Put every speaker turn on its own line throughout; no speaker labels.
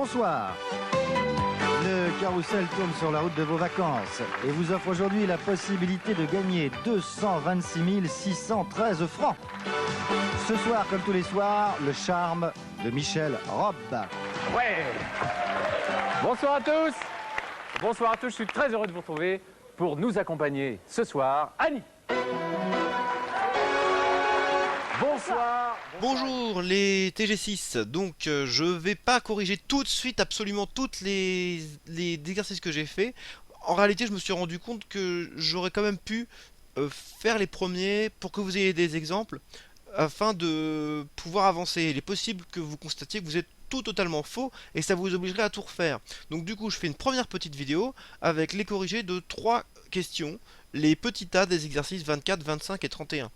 Bonsoir. Le carrousel tourne sur la route de vos vacances et vous offre aujourd'hui la possibilité de gagner 226 613 francs. Ce soir, comme tous les soirs, le charme de Michel Robb.
Ouais. Bonsoir à tous. Bonsoir à tous, je suis très heureux de vous retrouver pour nous accompagner ce soir. Annie. Bonsoir.
Bonjour les TG6, donc je vais pas corriger tout de suite absolument toutes les exercices que j'ai fait. En réalité je me suis rendu compte que j'aurais quand même pu faire les premiers pour que vous ayez des exemples afin de pouvoir avancer. Il est possible que vous constatiez que vous êtes tout totalement faux et ça vous obligerait à tout refaire. Donc du coup je fais une première petite vidéo avec les corrigés de 3 questions, les petits tas des exercices 24, 25 et 31.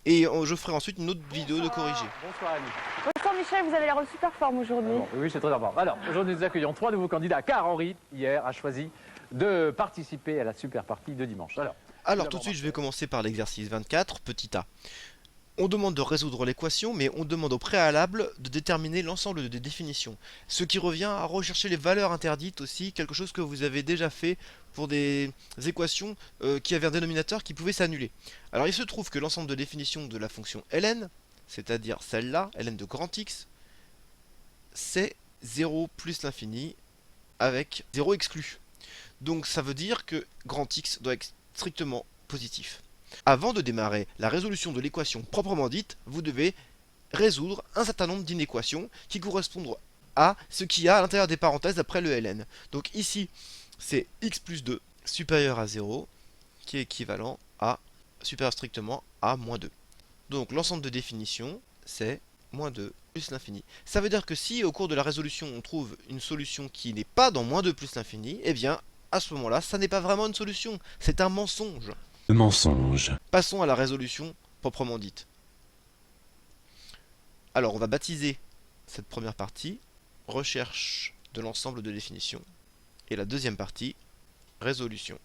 Et je ferai ensuite une autre vidéo de corrigé.
Bonsoir Annie.
Bonsoir Michel, vous avez l'air en super forme aujourd'hui.
Bon, oui, c'est très important. Alors, aujourd'hui nous accueillons 3 nouveaux candidats car Henri, hier, a choisi de participer à la super partie de dimanche. Alors
Tout de suite je vais commencer par l'exercice 24, petit a. On demande de résoudre l'équation, mais on demande au préalable de déterminer l'ensemble des définitions. Ce qui revient à rechercher les valeurs interdites aussi, quelque chose que vous avez déjà fait pour des équations qui avaient un dénominateur qui pouvait s'annuler. Alors il se trouve que l'ensemble de définitions de la fonction ln, c'est-à-dire celle-là, ln de grand X, c'est 0 plus l'infini avec 0 exclu. Donc ça veut dire que grand X doit être strictement positif. Avant de démarrer la résolution de l'équation proprement dite, vous devez résoudre un certain nombre d'inéquations qui correspondent à ce qu'il y a à l'intérieur des parenthèses après le ln. Donc ici, c'est x plus 2 supérieur à 0 qui est équivalent à supérieur strictement à moins 2. Donc l'ensemble de définitions, c'est moins 2 plus l'infini. Ça veut dire que si au cours de la résolution on trouve une solution qui n'est pas dans moins 2 plus l'infini, eh bien à ce moment-là, ça n'est pas vraiment une solution, c'est un mensonge.
Le mensonge.
Passons à la résolution proprement dite. Alors on va baptiser cette première partie recherche de l'ensemble de définitions et la deuxième partie résolution.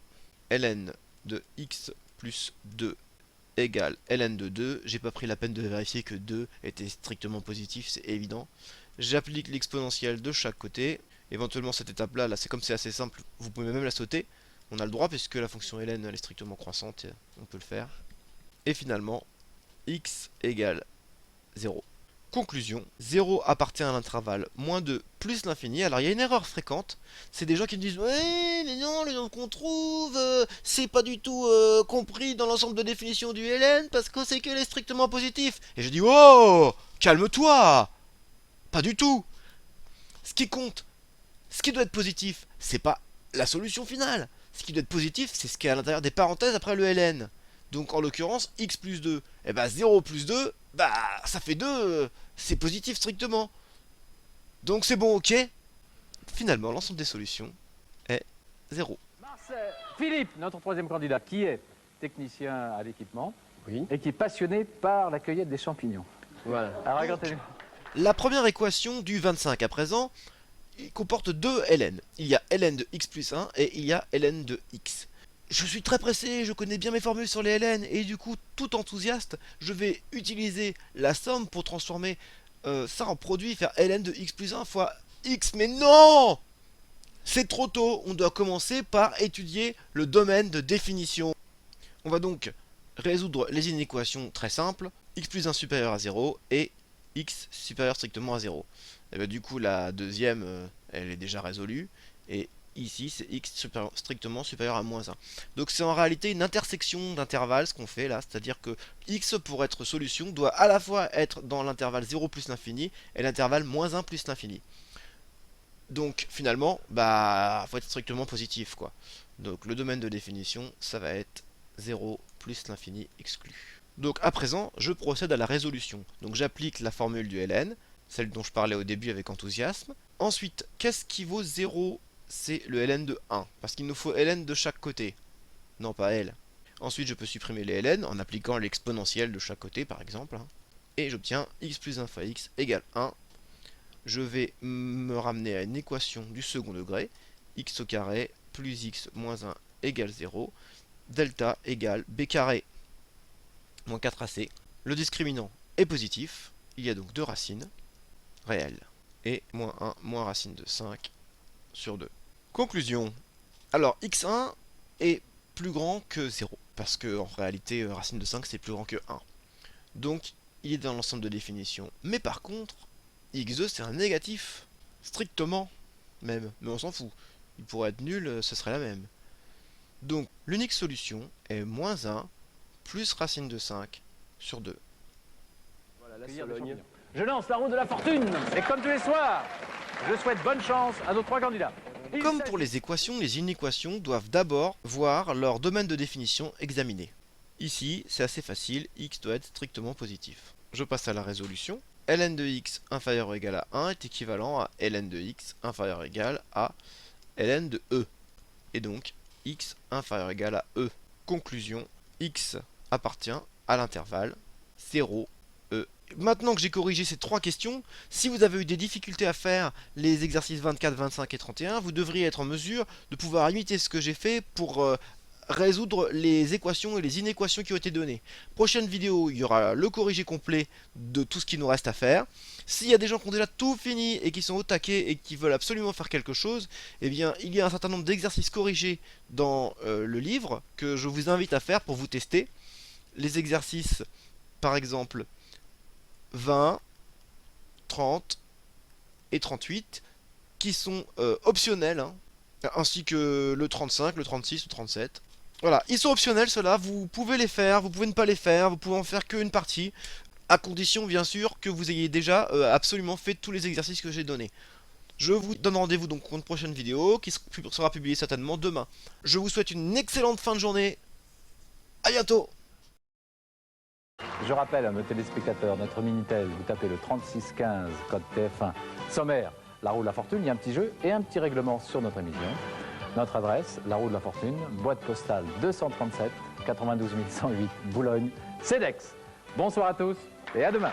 ln de x plus 2 égale ln de 2. J'ai pas pris la peine de vérifier que 2 était strictement positif, c'est évident. J'applique l'exponentielle de chaque côté. Éventuellement cette étape là c'est comme c'est assez simple, vous pouvez même la sauter. On a le droit puisque la fonction ln elle est strictement croissante, on peut le faire. Et finalement, x égale 0. Conclusion, 0 appartient à l'intervalle moins 2 plus l'infini. Alors il y a une erreur fréquente, c'est des gens qui me disent « Ouais, mais non, le nombre qu'on trouve, c'est pas du tout compris dans l'ensemble de définition du ln parce que c'est qu'elle est strictement positif. » Et je dis « Oh, calme-toi ! Pas du tout. Ce qui compte, ce qui doit être positif, c'est pas la solution finale. Ce qui doit être positif, c'est ce qui est à l'intérieur des parenthèses après le ln. Donc en l'occurrence, x plus 2, et bah 0 plus 2, bah ça fait 2, c'est positif strictement. Donc c'est bon, ok. Finalement, l'ensemble des solutions est 0.
Philippe, notre troisième candidat, qui est technicien à l'équipement,
Oui.
et qui est passionné par la cueillette des champignons.
Voilà.
Alors racontez-nous.
La première équation du 25 à présent, il comporte deux ln. Il y a ln de x plus 1 et il y a ln de x. Je suis très pressé, je connais bien mes formules sur les ln et du coup, tout enthousiaste, je vais utiliser la somme pour transformer ça en produit, faire ln de x plus 1 fois x. Mais non! C'est trop tôt, on doit commencer par étudier le domaine de définition. On va donc résoudre les inéquations très simples, x plus 1 supérieur à 0 et x supérieur strictement à 0. Et bien, du coup la deuxième elle est déjà résolue et ici c'est x strictement supérieur à moins 1. Donc c'est en réalité une intersection d'intervalles ce qu'on fait là, c'est à dire que x pour être solution doit à la fois être dans l'intervalle 0 plus l'infini et l'intervalle moins 1 plus l'infini. Donc finalement bah faut être strictement positif quoi. Donc le domaine de définition ça va être 0 plus l'infini exclu. Donc à présent je procède à la résolution. Donc j'applique la formule du ln, celle dont je parlais au début avec enthousiasme. Ensuite, qu'est-ce qui vaut 0? C'est le ln de 1, parce qu'il nous faut ln de chaque côté, non pas L. Ensuite, je peux supprimer les ln en appliquant l'exponentielle de chaque côté, par exemple. Et j'obtiens x plus 1 fois x égale 1. Je vais me ramener à une équation du second degré, x au carré plus x moins 1 égale 0. Delta égale b carré moins 4ac. Le discriminant est positif, il y a donc deux racines réelles. et moins 1 moins racine de 5 sur 2. Conclusion. Alors x1 est plus grand que 0, parce que en réalité racine de 5 c'est plus grand que 1. Donc il est dans l'ensemble de définition. Mais par contre, x2 c'est un négatif, strictement même, mais on s'en fout. Il pourrait être nul, ce serait la même. Donc l'unique solution est moins 1 plus racine de 5 sur 2.
Voilà, la Sologne. Je lance la roue de la fortune. Et comme tous les soirs, je souhaite bonne chance à nos 3 candidats.
Comme pour les équations, les inéquations doivent d'abord voir leur domaine de définition examiné. Ici, c'est assez facile, x doit être strictement positif. Je passe à la résolution. ln de x inférieur ou égal à 1 est équivalent à ln de x inférieur ou égal à ln de e. Et donc, x inférieur ou égal à e. Conclusion, x appartient à l'intervalle 0, e. Maintenant que j'ai corrigé ces 3 questions, si vous avez eu des difficultés à faire les exercices 24, 25 et 31, vous devriez être en mesure de pouvoir imiter ce que j'ai fait pour résoudre les équations et les inéquations qui ont été données. Prochaine vidéo, il y aura le corrigé complet de tout ce qui nous reste à faire. S'il y a des gens qui ont déjà tout fini et qui sont au taquet et qui veulent absolument faire quelque chose, eh bien, il y a un certain nombre d'exercices corrigés dans le livre que je vous invite à faire pour vous tester. Les exercices, par exemple, 20, 30 et 38, qui sont optionnels, hein, ainsi que le 35, le 36, le 37. Voilà, ils sont optionnels ceux-là, vous pouvez les faire, vous pouvez ne pas les faire, vous pouvez en faire qu'une partie, à condition bien sûr que vous ayez déjà absolument fait tous les exercices que j'ai donnés. Je vous donne rendez-vous donc pour une prochaine vidéo qui sera publiée certainement demain. Je vous souhaite une excellente fin de journée, à bientôt.
Je rappelle à nos téléspectateurs, notre Minitel, vous tapez le 3615, code TF1, sommaire, la roue de la fortune, il y a un petit jeu et un petit règlement sur notre émission. Notre adresse, la roue de la fortune, boîte postale 237, 92 108, Boulogne, CEDEX. Bonsoir à tous et à demain.